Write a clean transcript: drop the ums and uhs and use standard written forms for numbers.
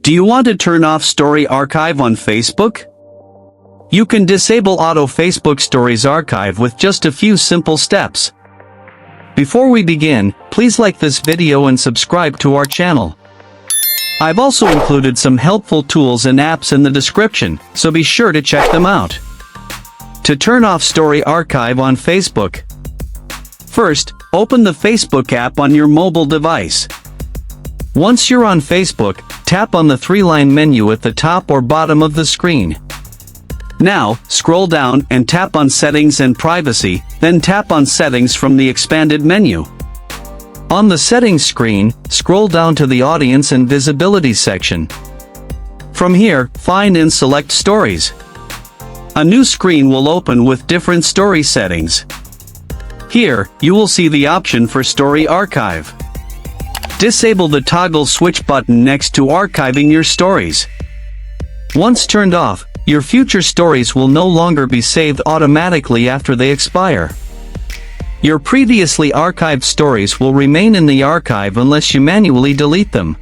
Do you want to turn off Story Archive on Facebook? You can disable Auto Facebook Stories Archive with just a few simple steps. Before we begin, please like this video and subscribe to our channel. I've also included some helpful tools and apps in the description, so be sure to check them out. To turn off Story Archive on Facebook. First, open the Facebook app on your mobile device. Once you're on Facebook, tap on the three-line menu at the top or bottom of the screen. Now, scroll down and tap on Settings and Privacy, then tap on Settings from the expanded menu. On the Settings screen, scroll down to the Audience and Visibility section. From here, find and select Stories. A new screen will open with different story settings. Here, you will see the option for Story Archive. Disable the toggle switch button next to archiving your stories. Once turned off, your future stories will no longer be saved automatically after they expire. Your previously archived stories will remain in the archive unless you manually delete them.